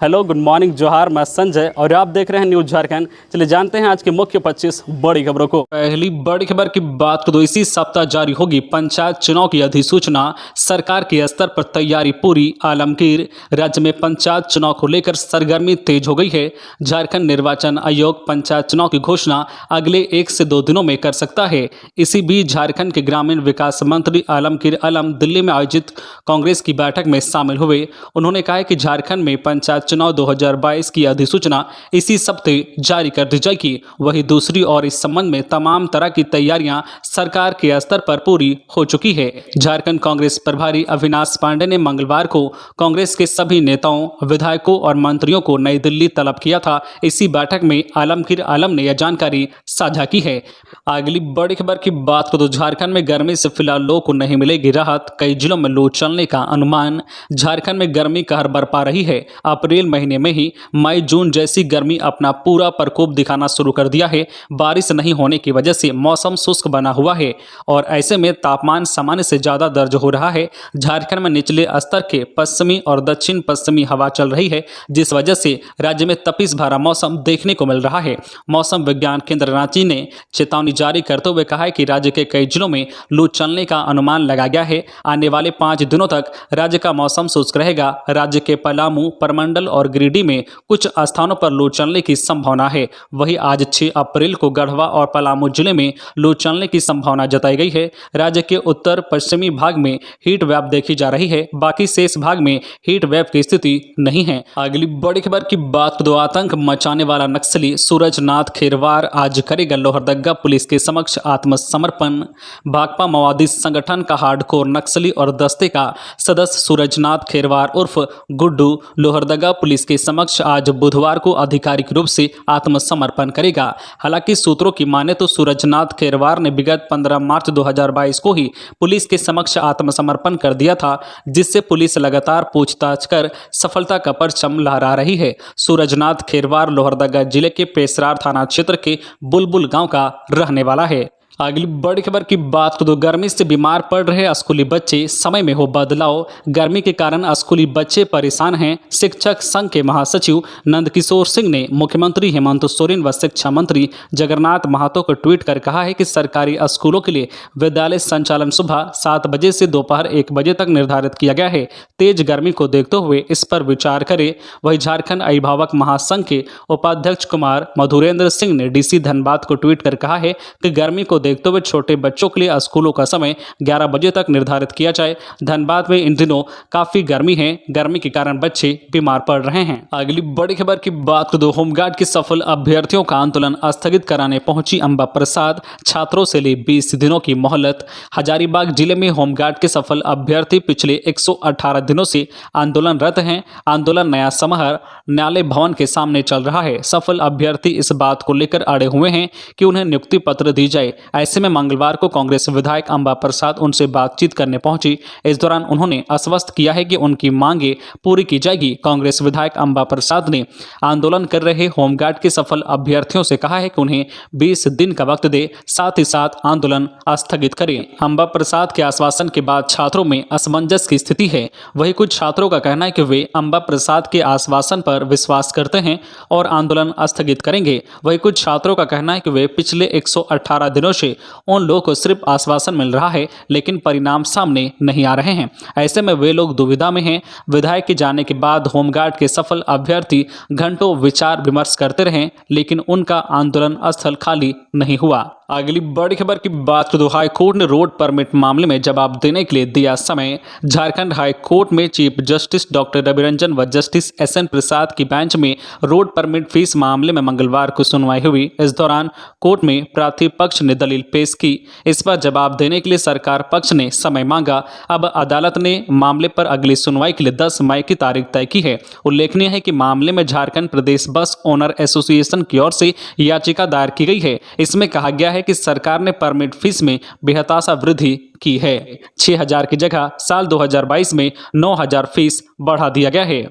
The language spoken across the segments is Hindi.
हेलो, गुड मॉर्निंग, जोहार। मैं संजय और आप देख रहे हैं न्यूज झारखंड। चलिए जानते हैं आज की मुख्य 25 बड़ी खबरों को। पहली बड़ी खबर की बात करो, इसी सप्ताह जारी होगी पंचायत चुनाव की अधिसूचना। सरकार के स्तर पर तैयारी पूरी। आलमगीर, राज्य में पंचायत चुनाव को लेकर सरगर्मी तेज हो गई है। झारखंड निर्वाचन आयोग पंचायत चुनाव की घोषणा अगले 1 से 2 दिनों में कर सकता है। इसी बीच झारखंड के ग्रामीण विकास मंत्री आलमगीर आलम दिल्ली में आयोजित कांग्रेस की बैठक में शामिल हुए। उन्होंने कहा कि झारखंड में पंचायत चुनाव 2022 की अधिसूचना इसी सप्ताह जारी कर दी जाएगी। वहीं दूसरी ओर इस संबंध में तमाम तरह की तैयारियां सरकार के स्तर पर पूरी हो चुकी है। झारखंड कांग्रेस प्रभारी अविनाश पांडे ने मंगलवार को कांग्रेस के सभी नेताओं, विधायकों और मंत्रियों को नई दिल्ली तलब किया था। इसी बैठक में आलमगीर आलम ने यह जानकारी साझा की है। अगली बड़ी खबर की बात करें तो झारखंड में गर्मी से फिलहाल लोगों को नहीं मिलेगी राहत। कई जिलों में लू चलने का अनुमान। झारखंड में गर्मी कहर बरपा रही है। अप्रैल महीने में ही मई जून जैसी गर्मी अपना पूरा प्रकोप दिखाना शुरू कर दिया है। बारिश नहीं होने की वजह से मौसम शुष्क बना हुआ है और ऐसे में तापमान सामान्य से ज्यादा दर्ज हो रहा है। झारखंड में निचले स्तर के पश्चिमी और दक्षिण पश्चिमी हवा चल रही है, जिस वजह से राज्य में तपिश भरा मौसम देखने को मिल रहा है। मौसम विज्ञान केंद्र रांची ने चेतावनी जारी करते हुए कहा है कि राज्य के कई जिलों में लू चलने का अनुमान लगाया गया है। आने वाले 5 दिनों तक राज्य का मौसम शुष्क रहेगा। राज्य के पलामू, परमंडल और गिरिडीह में कुछ स्थानों पर लू चलने की संभावना है। वहीं आज 6 अप्रैल को गढ़वा और पलामू जिले में लू चलने की संभावना जताई गई है। राज्य के उत्तर पश्चिमी भाग में हीट वेव देखी जा रही है, बाकी शेष भाग में हीट वेव की स्थिति नहीं है। अगली बड़ी खबर की बात करें तो आतंक मचाने वाला नक्सली सूरजनाथ खेरवार आज करेगा लोहरदगा पुलिस के समक्ष आत्मसमर्पण। भाकपा माओवादी संगठन का हार्डकोर नक्सली और दस्ते का सदस्य सूरजनाथ खेरवार उर्फ गुड्डू लोहरदगा पुलिस के समक्ष आज बुधवार को आधिकारिक रूप से आत्मसमर्पण करेगा। हालांकि सूत्रों की माने तो सूरजनाथ खेरवार ने विगत 15 मार्च 2022 को ही पुलिस के समक्ष आत्मसमर्पण कर दिया था, जिससे पुलिस लगातार पूछताछ कर सफलता का परचम लहरा रही है। सूरजनाथ खेरवार लोहरदगा जिले के पेशरार थाना क्षेत्र के बुलबुल गांव का रहने वाला है। अगली बड़ी खबर की बात करें तो गर्मी से बीमार पड़ रहे स्कूली बच्चे, समय में हो बदलाव। गर्मी के कारण स्कूली बच्चे परेशान हैं। शिक्षक संघ के महासचिव नंदकिशोर सिंह ने मुख्यमंत्री हेमंत सोरेन व शिक्षा मंत्री जगन्नाथ महतो को ट्वीट कर कहा है कि सरकारी स्कूलों के लिए विद्यालय संचालन सुबह 7 बजे से दोपहर 1 बजे तक निर्धारित किया गया है। तेज गर्मी को देखते हुए इस पर विचार करें। वही झारखंड अभिभावक महासंघ के उपाध्यक्ष कुमार मधुरेंद्र सिंह ने डीसी धनबाद को ट्वीट कर कहा है कि गर्मी को देखते हुए छोटे बच्चों के लिए स्कूलों का समय 11 बजे तक निर्धारित किया जाए। धनबाद में इन दिनों काफी गर्मी है। गर्मी के कारण बच्चे बीमार पड़ रहे हैं। अगली बड़ी खबर की बात करें तो होमगार्ड के सफल अभ्यर्थियों का आंदोलन स्थगित कराने पहुंची अंबा प्रसाद। छात्रों से ली 20 दिनों की मोहलत। हजारीबाग जिले में होमगार्ड के सफल अभ्यर्थी पिछले 118 दिनों से आंदोलनरत हैं। आंदोलन नया समहर न्यायालय भवन के सामने चल रहा है। सफल अभ्यर्थी इस बात को लेकर अड़े हुए हैं कि उन्हें नियुक्ति पत्र दी जाए। ऐसे में मंगलवार को कांग्रेस विधायक अंबा प्रसाद उनसे बातचीत करने पहुंची। इस दौरान उन्होंने आश्वस्त किया है कि उनकी मांगे पूरी की जाएगी। कांग्रेस विधायक अंबा प्रसाद ने आंदोलन कर रहे होमगार्ड के सफल अभ्यर्थियों से कहा है कि उन्हें 20 दिन का वक्त दे, साथ ही साथ आंदोलन स्थगित करें। अंबा प्रसाद के आश्वासन के बाद छात्रों में असमंजस की स्थिति है। वही कुछ छात्रों का कहना है कि वे अंबा प्रसाद के आश्वासन पर विश्वास करते हैं और आंदोलन स्थगित करेंगे। वही कुछ छात्रों का कहना है कि वे पिछले 118 दिनों से उन लोगों को सिर्फ आश्वासन मिल रहा है, लेकिन परिणाम सामने नहीं आ रहे हैं। ऐसे में वे लोग दुविधा में हैं। विधायक के जाने के बाद होमगार्ड के सफल अभ्यर्थी घंटों विचार विमर्श करते रहे, लेकिन उनका आंदोलन स्थल खाली नहीं हुआ। अगली बड़ी खबर की बात करें तो हाई कोर्ट ने रोड परमिट मामले में जवाब देने के लिए दिया समय। झारखंड हाई कोर्ट में chief justice doctor Ravi Ranjan व जस्टिस एसएन प्रसाद की बेंच में रोड परमिट फीस मामले में मंगलवार को सुनवाई हुई। इस दौरान कोर्ट में प्रार्थी पक्ष ने दलील पेश की। इस पर जवाब देने के लिए सरकार पक्ष ने समय मांगा। अब अदालत ने मामले पर अगली सुनवाई के लिए 10 मई की तारीख तय की है। उल्लेखनीय है कि मामले में झारखंड प्रदेश बस ओनर एसोसिएशन की ओर से याचिका दायर की गई है। इसमें कहा गया है कि सरकार ने परमिट फीस में बेहताशा वृद्धि की है। 6,000 की जगह साल 2022 में 9,000 फीस बढ़ा दिया गया है।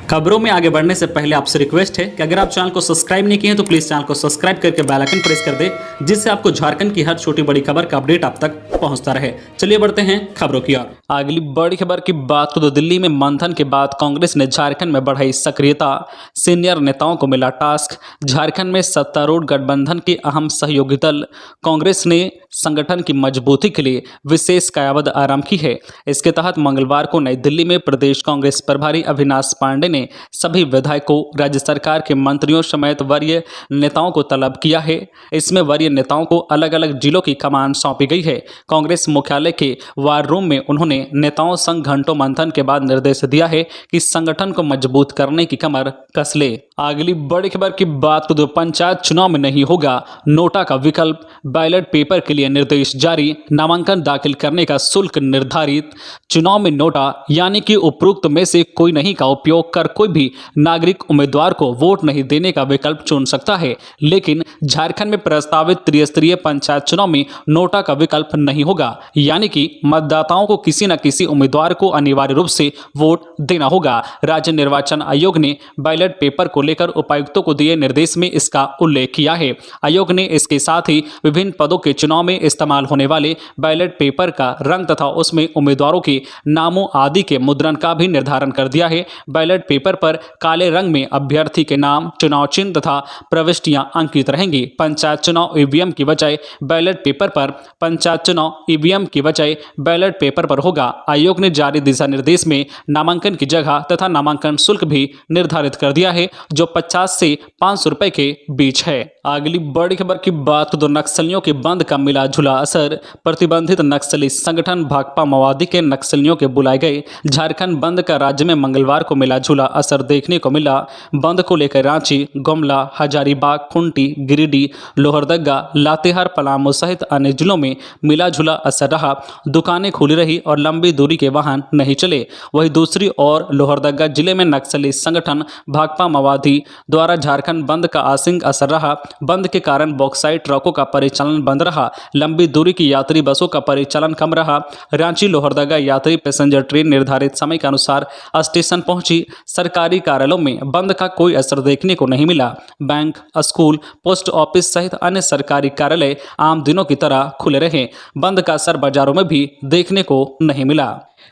खबरों में आगे बढ़ने से पहले आपसे रिक्वेस्ट है कि अगर आप चैनल को सब्सक्राइब नहीं किए हैं तो प्लीज चैनल को सब्सक्राइब करके बेल आइकन प्रेस कर दे, जिससे आपको झारखंड की हर छोटी बड़ी खबर का अपडेट आप तक पहुंचता रहे। चलिए बढ़ते हैं खबरों की ओर। अगली बड़ी खबर की बात करें तो दिल्ली में मंथन के बाद कांग्रेस ने झारखंड में बढ़ाई सक्रियता, सीनियर नेताओं को मिला टास्क। झारखंड में सत्तारूढ़ गठबंधन के अहम सहयोगी दल कांग्रेस ने संगठन की मजबूती के लिए विशेष कायाबद्ध आराम की है। इसके तहत मंगलवार को नई दिल्ली में प्रदेश कांग्रेस प्रभारी अविनाश पांडे ने सभी विधायकों, राज्य सरकार के मंत्रियों समेत वरीय नेताओं को तलब किया है। इसमें वरीय नेताओं को अलग अलग जिलों की कमान सौंपी गई है। कांग्रेस मुख्यालय के वार रूम में उन्होंने नेताओं संग घंटों मंथन के बाद निर्देश दिया है कि संगठन को मजबूत करने की कमर कस ले। अगली बड़ी खबर की बात करें तो पंचायत चुनाव में नहीं होगा नोटा का विकल्प, बैलेट पेपर के लिए निर्देश जारी, नामांकन दाखिल करने का शुल्क निर्धारित। चुनाव में नोटा यानी कि उपरोक्त में से कोई नहीं का उपयोग कर कोई भी नागरिक उम्मीदवार को वोट नहीं देने का विकल्प चुन सकता है, लेकिन झारखंड में प्रस्तावित त्रिस्तरीय पंचायत चुनाव में नोटा का विकल्प नहीं होगा, यानी कि मतदाताओं को किसी न किसी उम्मीदवार को अनिवार्य रूप से वोट देना होगा। राज्य निर्वाचन आयोग ने बैलेट पेपर को लेकर उपायुक्तों को दिए निर्देश में इसका उल्लेख किया है। आयोग ने इसके साथ ही विभिन्न पदों के चुनाव में इस्तेमाल होने वाले बैलेट पेपर का रंग तथा उसमें उम्मीदवारों के नामों आदि के मुद्रण का भी निर्धारण कर दिया है। बैलेट पेपर पर काले रंग में अभ्यर्थी के नाम, चुनाव चिन्ह तथा प्रविष्टियां अंकित रहेंगी। पंचायत चुनाव ईवीएम की बजाय बैलेट पेपर पर पंचायत चुनाव ईवीएम की बजाय बैलेट पेपर पर होगा। आयोग ने जारी दिशा निर्देश में नामांकन की जगह तथा नामांकन शुल्क भी निर्धारित कर दिया है, जो 50 से 500 रुपए के बीच है। अगली बड़ी खबर की बात तो नक्सलियों के बंद का मिला जुला असर। प्रतिबंधित नक्सली संगठन भाकपा माओवादी के नक्सलियों के बुलाए गए झारखंड बंद का राज्य में मंगलवार को मिला जुला असर देखने को मिला। बंद को लेकर रांची, गुमला, हजारीबाग, खूंटी, गिरिडीह, लोहरदगा, लातेहार, पलामू सहित अन्य जिलों में मिला जुला असर रहा। दुकानें खुली रही और लंबी दूरी के वाहन नहीं चले। वहीं दूसरी ओर लोहरदगा जिले में नक्सली संगठन भाकपा माओवादी द्वारा झारखंड बंद का आंशिक असर रहा। बंद के कारण बॉक्साइट ट्रकों का परिचालन बंद रहा। लंबी दूरी की यात्री बसों का परिचालन कम रहा। रांची लोहरदगा यात्री पैसेंजर ट्रेन निर्धारित समय के अनुसार स्टेशन पहुंची। सरकारी कार्यालयों में बंद का कोई असर देखने को नहीं मिला। बैंक, स्कूल, पोस्ट ऑफिस सहित अन्य सरकारी कार्यालय आम दिनों की तरह खुले रहे। बंद का असर बाजारों में भी देखने को नहीं मिला।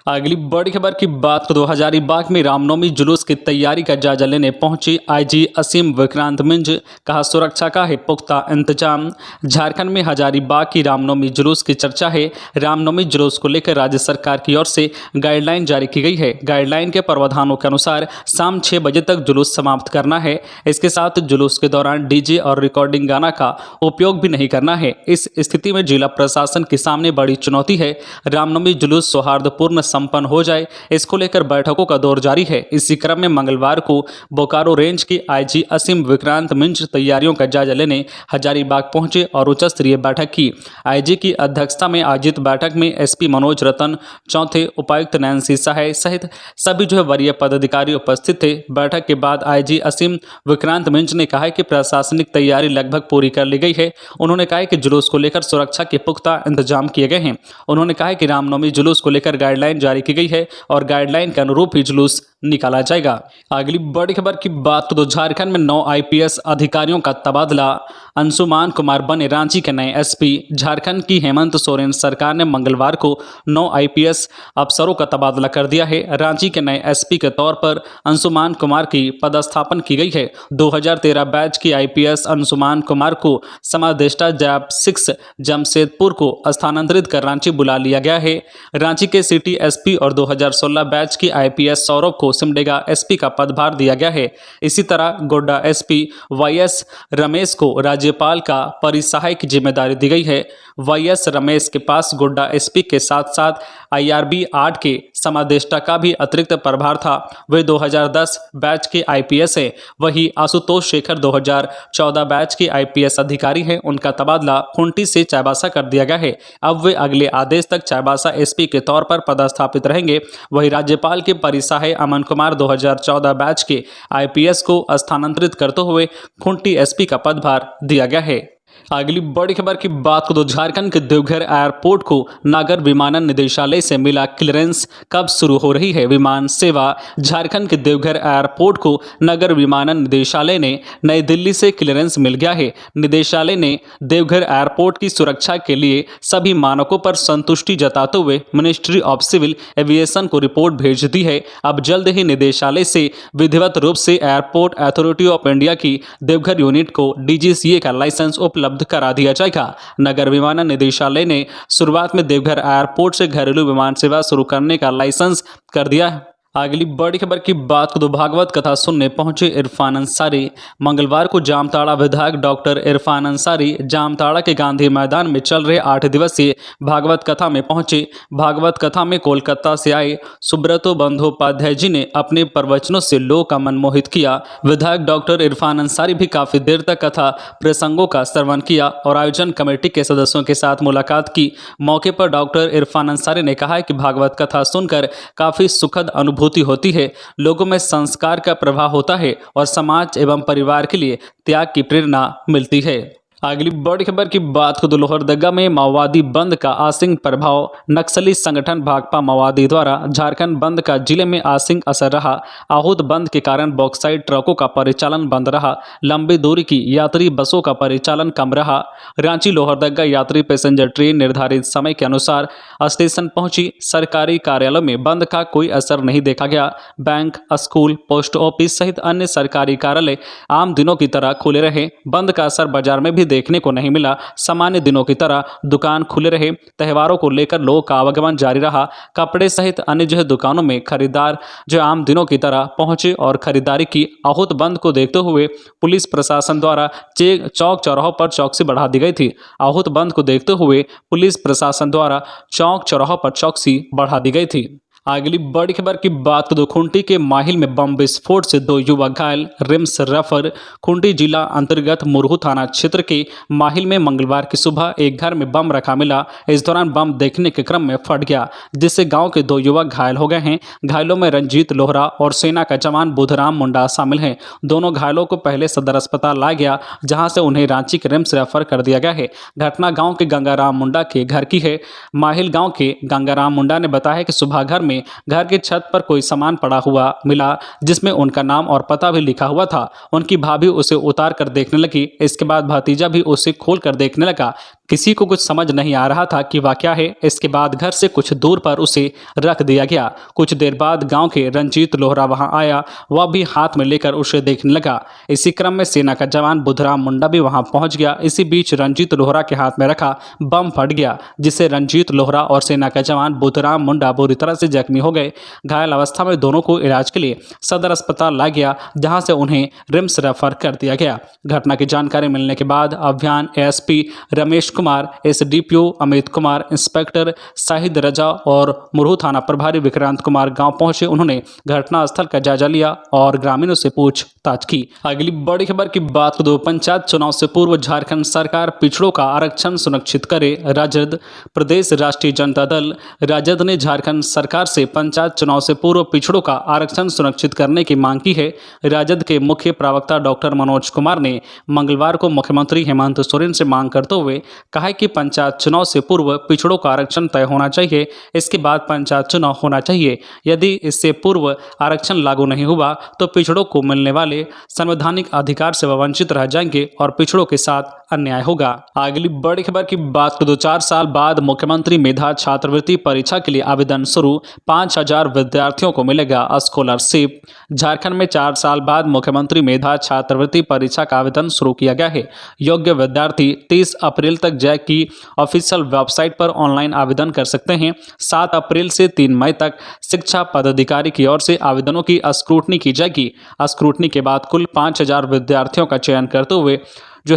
अगली बड़ी खबर की बात करें तो हजारीबाग में रामनवमी जुलूस की तैयारी का जायजा लेने पहुंचे आईजी असीम विक्रांत मिंज, कहा सुरक्षा का है पुख्ता इंतजाम। झारखंड में हजारीबाग की रामनवमी जुलूस की चर्चा है। रामनवमी जुलूस को लेकर राज्य सरकार की ओर से गाइडलाइन जारी की गई है। गाइडलाइन के प्रावधानों के अनुसार शाम 6 बजे तक जुलूस समाप्त करना है। इसके साथ जुलूस के दौरान डीजे और रिकॉर्डिंग गाना का उपयोग भी नहीं करना है। इस स्थिति में जिला प्रशासन के सामने बड़ी चुनौती है। रामनवमी जुलूस सौहार्दपूर्ण संपन्न हो जाए, इसको लेकर बैठकों का दौर जारी है। इसी क्रम में मंगलवार को बोकारो रेंज के आईजी असीम विक्रांत मिंज तैयारियों का जायजा लेने हजारीबाग पहुंचे और उच्च स्तरीय बैठक की। आईजी की अध्यक्षता में आयोजित बैठक में एसपी मनोज रतन, चौथे उपायुक्त नैन्सी सहाय सहित सभी वरीय पदाधिकारी उपस्थित थे। बैठक के बाद आईजी असीम विक्रांत मिंज ने कहा कि प्रशासनिक तैयारी लगभग पूरी कर ली गई है। उन्होंने कहा कि जुलूस को लेकर सुरक्षा के पुख्ता इंतजाम किए गए हैं। उन्होंने कहा कि रामनवमी जुलूस को लेकर गाइडलाइन जारी की गई है और गाइडलाइन के अनुरूप ही जुलूस निकाला जाएगा। अगली बड़ी खबर की बात तो झारखंड में 9 आईपीएस अधिकारियों का तबादला। अंशुमान कुमार बने रांची के नए एसपी। झारखंड की हेमंत सोरेन सरकार ने मंगलवार को 9 आईपीएस अफसरों का तबादला कर दिया है। रांची के नए एसपी के तौर पर अंशुमान कुमार की पदस्थापन की गई है। 2013 बैच की आईपीएस अंशुमान कुमार को समादेष्टा जैप 6 जमशेदपुर को स्थानांतरित कर रांची बुला लिया गया है। रांची के सिटी एसपी और 2016 बैच की आईपीएस सौरभ को सिमडेगा एसपी का पदभार दिया गया है। इसी तरह गोड्डा एसपी वाईएस रमेश को राज्यपाल का परिसहायक की जिम्मेदारी दी गई है। वाईएस रमेश के पास गोड्डा एसपी के साथ साथ आईआरबी 8 के समादेष्टा का भी अतिरिक्त प्रभार था। वे 2010 बैच के आईपीएस हैं। वही आशुतोष शेखर 2014 बैच के आईपीएस अधिकारी हैं। उनका तबादला खूंटी से चाईबासा कर दिया गया है। अब वे अगले आदेश तक चाईबासा एसपी के तौर पर पदस्थापित रहेंगे। वही राज्यपाल के परिसहाय अमन कुमार 2014 बैच के आईपीएस को स्थानांतरित करते हुए खूंटी एसपी का पदभार दिया गया है। अगली बड़ी खबर की बात करें तो झारखंड के देवघर एयरपोर्ट को नागर विमानन निदेशालय से मिला क्लियरेंस। कब शुरू हो रही है विमान सेवा? झारखंड के देवघर एयरपोर्ट को नगर विमानन निदेशालय ने नई दिल्ली से क्लियरेंस मिल गया है। निदेशालय ने देवघर एयरपोर्ट की सुरक्षा के लिए सभी मानकों पर संतुष्टि जताते हुए मिनिस्ट्री ऑफ सिविल एविएशन को रिपोर्ट भेज दी है। अब जल्द ही निदेशालय से विधिवत रूप से एयरपोर्ट अथॉरिटी ऑफ इंडिया की देवघर यूनिट को डीजीसीए का लाइसेंस उपलब्ध करा दिया जाएगा। नगर विमानन निदेशालय ने शुरुआत में देवघर एयरपोर्ट से घरेलू विमान सेवा शुरू करने का लाइसेंस कर दिया है। अगली बड़ी खबर की बात करें तो भागवत कथा सुनने पहुंचे इरफान अंसारी। मंगलवार को जामताड़ा विधायक डॉक्टर इरफान अंसारी जामताड़ा के गांधी मैदान में चल रहे 8 दिवसीय भागवत कथा में पहुंचे। भागवत कथा में कोलकाता से आए सुब्रतो बंदोपाध्याय जी ने अपने प्रवचनों से लोगों का मन मोहित किया। विधायक डॉक्टर इरफान अंसारी भी काफी देर तक कथा प्रसंगों का श्रवण किया और आयोजन कमेटी के सदस्यों के साथ मुलाकात की। मौके पर डॉक्टर इरफान अंसारी ने कहा कि भागवत कथा सुनकर काफी सुखद अनुभूति होती है, लोगों में संस्कार का प्रभाव होता है और समाज एवं परिवार के लिए त्याग की प्रेरणा मिलती है। अगली बड़ी खबर की बात करें तो लोहरदगा में माओवादी बंद का आसिंग प्रभाव। नक्सली संगठन भाकपा माओवादी द्वारा झारखंड बंद का जिले में आसिंग असर रहा। आहूत बंद के कारण बॉक्साइड ट्रकों का परिचालन बंद रहा। लंबी दूरी की यात्री बसों का परिचालन कम रहा। रांची लोहरदगा यात्री पैसेंजर ट्रेन निर्धारित समय के अनुसार स्टेशन पहुंची। सरकारी कार्यालयों में बंद का कोई असर नहीं देखा गया। बैंक, स्कूल, पोस्ट ऑफिस सहित अन्य सरकारी कार्यालय आम दिनों की तरह खुले रहे। बंद का असर बाजार में भी देखने को नहीं मिला। सामान्य दिनों की तरह दुकान खुले रहे। त्योहारों को लेकर लोगों का आवागमन जारी रहा। कपड़े सहित अन्य दुकानों में खरीदार आम दिनों की तरह पहुंचे और खरीदारी की। आहूत बंद को देखते हुए पुलिस प्रशासन द्वारा चौक चौराहों पर चौकसी बढ़ा दी गई थी। आहूत बंद को देखते हुए पुलिस प्रशासन द्वारा चौक चौराहों पर चौकसी बढ़ा दी गई थी। अगली बड़ी खबर की बात करें खूंटी के माहिल में बम विस्फोट से 2 युवक घायल, रिम्स रेफर। खूंटी जिला अंतर्गत मुरहू थाना क्षेत्र के माहिल में मंगलवार की सुबह एक घर में बम रखा मिला। इस दौरान बम देखने के क्रम में फट गया, जिससे गांव के 2 युवक घायल हो गए हैं। घायलों में रंजीत लोहरा और सेना का जवान बुधराम मुंडा शामिल हैं। दोनों घायलों को पहले सदर अस्पताल लाया गया, जहां से उन्हें रांची के रिम्स रेफर कर दिया गया है। घटना गाँव के गंगाराम मुंडा के घर की है। माहिल गाँव के गंगाराम मुंडा ने बताया कि सुबह घर के छत पर कोई सामान पड़ा हुआ मिला, जिसमें उनका नाम और पता भी लिखा हुआ था। उनकी भाभी उसे उतार कर देखने लगी। इसके बाद भतीजा भी उसे खोल कर देखने लगा। किसी को कुछ समझ नहीं आ रहा था कि वह क्या है। इसके बाद घर से कुछ दूर पर उसे रख दिया गया। कुछ देर बाद गांव के रंजीत लोहरा वहां आया। वह भी हाथ में लेकर उसे देखने लगा। इसी क्रम में सेना का जवान बुधराम मुंडा भी वहां पहुंच गया। इसी बीच रंजीत लोहरा के हाथ में रखा बम फट गया, जिससे रंजीत लोहरा और सेना का जवान बुधराम मुंडा बुरी तरह से जख्मी हो गए। घायल अवस्था में दोनों को इलाज के लिए सदर अस्पताल लाया गया, जहां से उन्हें रिम्स रेफर कर दिया गया। घटना की जानकारी मिलने के बाद अभियान ASP Ramesh Kumar, SDPO Amit Kumar, inspector Shahid Raza और मुरहू थाना प्रभारी विक्रांत कुमार गांव पहुंचे। उन्होंने घटनास्थल का जायजा लिया और ग्रामीणों से पूछताछ की। अगली बड़ी खबर की बात करें पंचायत चुनाव से पूर्व झारखंड सरकार पिछड़ों का आरक्षण सुनिश्चित करे। राजद प्रदेश राष्ट्रीय जनता दल राजद ने झारखंड सरकार से पंचायत चुनाव से पूर्व पिछड़ों का आरक्षण सुनिश्चित करने की मांग की है। राजद के मुख्य प्रवक्ता डॉक्टर मनोज कुमार ने मंगलवार को मुख्यमंत्री हेमंत सोरेन से मांग करते हुए कहा कि पंचायत चुनाव से पूर्व पिछड़ों का आरक्षण तय होना चाहिए। इसके बाद पंचायत चुनाव होना चाहिए। यदि इससे पूर्व आरक्षण लागू नहीं हुआ तो पिछड़ों को मिलने वाले संवैधानिक अधिकार से वंचित रह जाएंगे और पिछड़ों के साथ अन्याय होगा। अगली बड़ी खबर की बात करें 4 साल बाद मुख्यमंत्री मेधा छात्रवृत्ति परीक्षा के लिए आवेदन शुरू। 5000 विद्यार्थियों को मिलेगा स्कॉलरशिप। झारखंड में 4 साल बाद मुख्यमंत्री मेधा छात्रवृत्ति परीक्षा का आवेदन शुरू किया गया है। योग्य विद्यार्थी 30 अप्रैल तक जैक की ऑफिशियल वेबसाइट पर ऑनलाइन आवेदन कर सकते हैं। 7 अप्रैल से 3 मई तक शिक्षा पदाधिकारी की ओर से आवेदनों की स्क्रूटनी की जाएगी। स्क्रूटनी के बाद कुल 5000 विद्यार्थियों का चयन करते हुए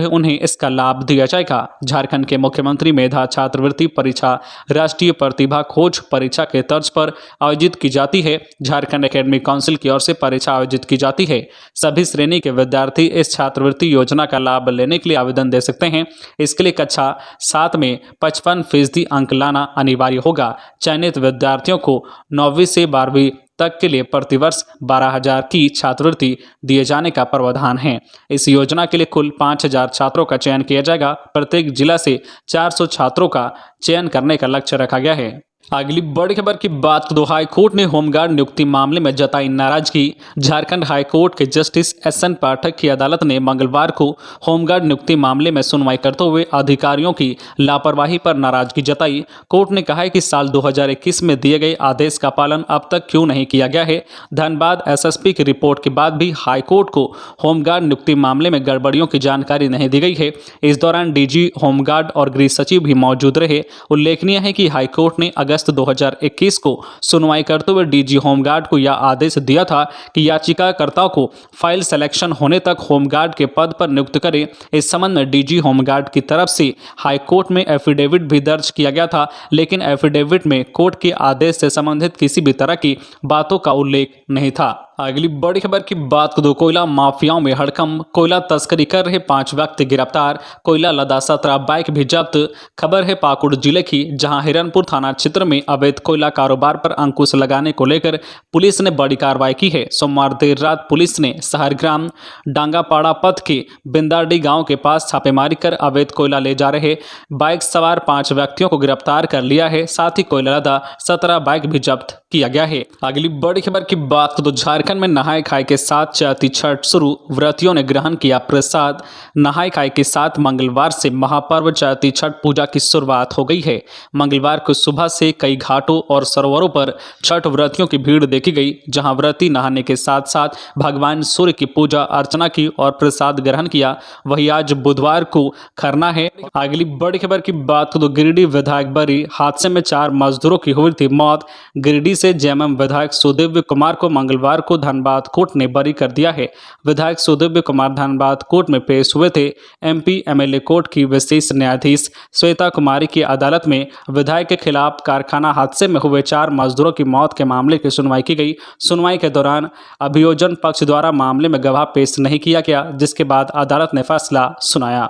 उन्हें इसका लाभ दिया जाएगा। झारखंड के मुख्यमंत्री मेधा छात्रवृत्ति परीक्षा राष्ट्रीय प्रतिभा खोज परीक्षा के तर्ज पर आयोजित की जाती है। झारखंड एकेडमिक काउंसिल की ओर से परीक्षा आयोजित की जाती है। सभी श्रेणी के विद्यार्थी इस छात्रवृत्ति योजना का लाभ लेने के लिए आवेदन दे सकते हैं। इसके लिए कक्षा 7 में 55% अंक लाना अनिवार्य होगा। चयनित विद्यार्थियों को 9वीं से 12वीं तक के लिए प्रतिवर्ष 12,000 की छात्रवृत्ति दिए जाने का प्रावधान है। इस योजना के लिए कुल 5,000 छात्रों का चयन किया जाएगा। प्रत्येक जिला से 400 छात्रों का चयन करने का लक्ष्य रखा गया है। अगली बड़ी खबर की बात करें तो हाईकोर्ट ने होमगार्ड नियुक्ति मामले में जताई नाराजगी। झारखंड हाईकोर्ट के जस्टिस एस.एन. पाठक की अदालत ने मंगलवार को होमगार्ड नियुक्ति मामले में सुनवाई करते हुए अधिकारियों की लापरवाही पर नाराजगी जताई। कोर्ट ने कहा है कि साल 2021 में दिए गए आदेश का पालन अब तक क्यों नहीं किया गया है। धनबाद एसएसपी की रिपोर्ट के बाद भी हाईकोर्ट को होमगार्ड नियुक्ति मामले में गड़बड़ियों की जानकारी नहीं दी गई है। इस दौरान डीजी होमगार्ड और गृह सचिव भी मौजूद रहे। उल्लेखनीय है कि हाईकोर्ट ने अगस्त 2021 को सुनवाई करते हुए डीजी होमगार्ड को यह आदेश दिया था कि याचिकाकर्ता को फाइल सिलेक्शन होने तक होमगार्ड के पद पर नियुक्त करें। इस संबंध में डीजी होमगार्ड की तरफ से हाईकोर्ट में एफिडेविट भी दर्ज किया गया था, लेकिन एफिडेविट में कोर्ट के आदेश से संबंधित किसी भी तरह की बातों का उल्लेख नहीं था। अगली बड़ी खबर की बात करें तो कोयला माफियाओं में हड़कंप। कोयला तस्करी कर रहे 5 व्यक्ति गिरफ्तार। कोयला लदा 17 बाइक भी जब्त। खबर है पाकुड़ जिले की, जहां हिरनपुर थाना क्षेत्र में अवैध कोयला कारोबार पर अंकुश लगाने को लेकर पुलिस ने बड़ी कार्रवाई की है। सोमवार देर रात पुलिस ने सहरग्राम डांगापाड़ा पथ के बिंदाडी गांव के पास छापेमारी कर अवैध कोयला ले जा रहे बाइक सवार 5 व्यक्तियों को गिरफ्तार कर लिया है। साथ ही कोयला लदा 17 बाइक भी जब्त किया गया है। अगली बड़ी खबर की बात करें तो झारखंड में नहाय खाए के साथ चैती छठ शुरू। व्रतियों ने ग्रहण किया प्रसाद। नहाय खाए के साथ मंगलवार से महापर्व चैती छठ पूजा की शुरुआत हो गई है। मंगलवार को सुबह से कई घाटों और सरोवरों पर छठ व्रतियों की भीड़ देखी गई, जहां व्रती नहाने के साथ साथ भगवान सूर्य की पूजा अर्चना की और प्रसाद ग्रहण किया। वही आज बुधवार को खरना है। अगली बड़ी खबर की बात करें तो गिरिडीह विधायक बरी। हादसे में 4 मजदूरों की हुई थी मौत। गिरिडीह से जेएमएम विधायक सुदिव्य कुमार को मंगलवार को धनबाद कोर्ट ने बरी कर दिया है। विधायक सुदिव्य कुमार धनबाद कोर्ट में पेश हुए थे। एमपी एमएलए कोर्ट की विशेष न्यायाधीश श्वेता कुमारी की अदालत में विधायक के खिलाफ कारखाना हादसे में हुए 4 मजदूरों की मौत के मामले की सुनवाई की गई। सुनवाई के दौरान अभियोजन पक्ष द्वारा मामले में गवाह पेश नहीं किया गया, जिसके बाद अदालत ने फैसला सुनाया।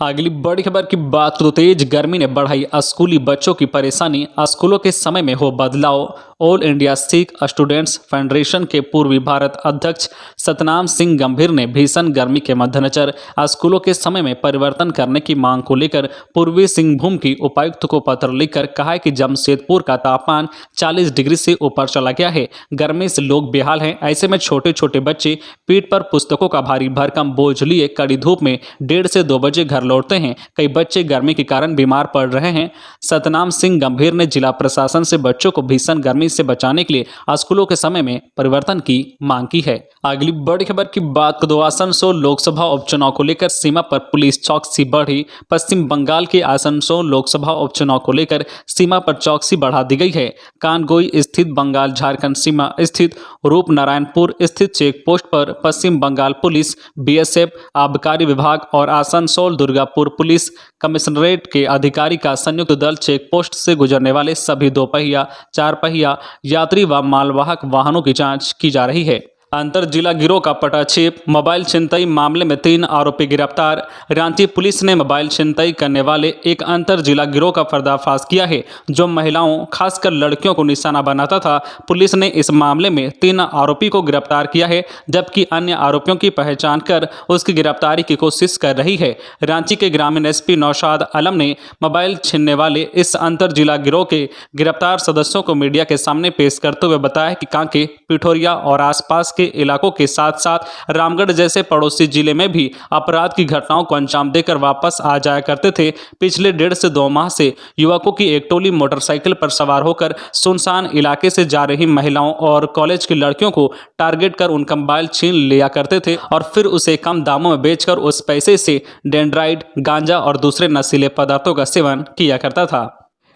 अगली बड़ी खबर की बात तो तेज गर्मी ने बढ़ाई स्कूली बच्चों की परेशानी। स्कूलों के समय में हो बदलाव। All India Sikh students federation के पूर्वी भारत अध्यक्ष सतनाम सिंह गंभीर ने भीषण गर्मी के मद्देनजर स्कूलों के समय में परिवर्तन करने की मांग को लेकर पूर्वी सिंहभूम की उपायुक्त को पत्र लिखकर कहा है कि जमशेदपुर का तापमान 40 डिग्री से ऊपर चला गया है। गर्मी से लोग बेहाल हैं। ऐसे में छोटे छोटे बच्चे पीठ पर पुस्तकों का भारी भरकम बोझ लिए कड़ी धूप में 1:30 से 2 बजे घर लौटते हैं। कई बच्चे गर्मी के कारण बीमार पड़ रहे हैं। सतनाम सिंह गंभीर ने जिला प्रशासन से बच्चों को भीषण गर्मी से बचाने के लिए स्कूलों के समय में परिवर्तन की मांग की है। अगली बड़ी खबर की बात करें तो आसनसोल लोकसभा उपचुनाव को लेकर सीमा पर पुलिस चौकसी बढ़ी। पश्चिम बंगाल के आसनसोल लोकसभा उपचुनाव को लेकर सीमा पर चौकसी बढ़ा दी गई है। कानगोई स्थित बंगाल झारखंड सीमा स्थित रूपनारायणपुर स्थित चेक पोस्ट पर पश्चिम बंगाल पुलिस, बीएसएफ, आबकारी विभाग और आसनसोल दुर्गापुर पुलिस कमिश्नरेट के अधिकारी का संयुक्त दल चेक पोस्ट से गुजरने वाले सभी 2 पहिया, 4 पहिया यात्री व मालवाहक वाहनों की जांच की जा रही है। अंतर जिला गिरोह का पटाक्षेप। मोबाइल छिनतई मामले में 3 आरोपी गिरफ्तार। रांची पुलिस ने मोबाइल छिनतई करने वाले एक अंतर जिला गिरोह का पर्दाफाश किया है, जो महिलाओं खासकर लड़कियों को निशाना बनाता था। पुलिस ने इस मामले में 3 आरोपी को गिरफ्तार किया है, जबकि अन्य आरोपियों की पहचान कर उसकी गिरफ्तारी की कोशिश कर रही है। रांची के ग्रामीण एसपी नौशाद आलम ने मोबाइल छीनने वाले इस अंतर जिला गिरोह के गिरफ्तार सदस्यों को मीडिया के सामने पेश करते हुए बताया कि कांके, पिठोरिया और आसपास के इलाकों के साथ साथ रामगढ़ जैसे पड़ोसी जिले में भी अपराध की घटनाओं को अंजाम देकर वापस आ जाया करते थे। पिछले 1.5 से 2 माह से युवकों की एक टोली मोटरसाइकिल पर सवार होकर सुनसान इलाके से जा रही महिलाओं और कॉलेज की लड़कियों को टारगेट कर उनका मोबाइल छीन लिया करते थे और फिर उसे कम दामों में बेचकर उस पैसे से डेंड्राइड, गांजा और दूसरे नशीले पदार्थों का सेवन किया करता था।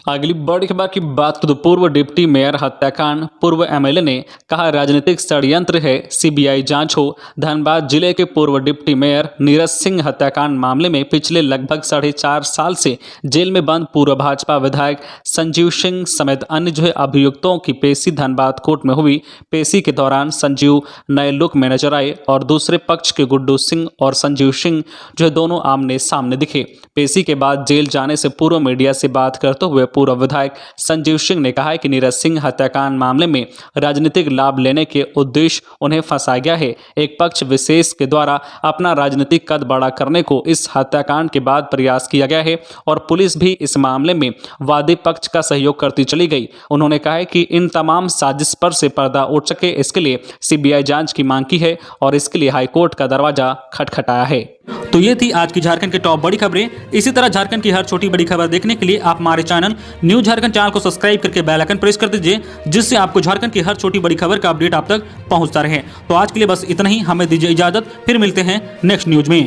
अगली बड़ी खबर की बात करें तो पूर्व डिप्टी मेयर हत्याकांड। पूर्व एमएलए ने कहा राजनीतिक षड्यंत्र है, सीबीआई जांच हो। धनबाद जिले के पूर्व डिप्टी मेयर नीरज सिंह हत्याकांड मामले में पिछले लगभग 4.5 साल से जेल में बंद पूर्व भाजपा विधायक संजीव सिंह समेत अन्य जो है अभियुक्तों की पेशी धनबाद कोर्ट में हुई। पेशी के दौरान संजीव नए लुक में नजर आए और दूसरे पक्ष के गुड्डू सिंह और संजीव सिंह जो है दोनों आमने सामने दिखे। पेशी के बाद जेल जाने से पूर्व मीडिया से बात करते हुए पूर्व विधायक संजीव सिंह ने कहा है कि नीरज सिंह हत्याकांड मामले में राजनीतिक लाभ लेने के उद्देश्य उन्हें फंसाया गया है। एक पक्ष विशेष के द्वारा अपना राजनीतिक कद बड़ा करने को इस हत्याकांड के बाद प्रयास किया गया है और पुलिस भी इस मामले में वादी पक्ष का सहयोग करती चली गई। उन्होंने कहा है कि इन तमाम साजिश पर से पर्दा उठ सके, इसके लिए सीबीआई जांच की मांग की है और इसके लिए हाईकोर्ट का दरवाजा खटखटाया है। तो ये थी आज की झारखंड की टॉप बड़ी खबरें। इसी तरह झारखंड की हर छोटी बड़ी खबर देखने के लिए आप हमारे चैनल न्यूज झारखंड चैनल को सब्सक्राइब करके बेल आइकन प्रेस कर दीजिए, जिससे आपको झारखंड की हर छोटी बड़ी खबर का अपडेट आप तक पहुंचता रहे। तो आज के लिए बस इतना ही, हमें दीजिए इजाजत, फिर मिलते हैं नेक्स्ट न्यूज में।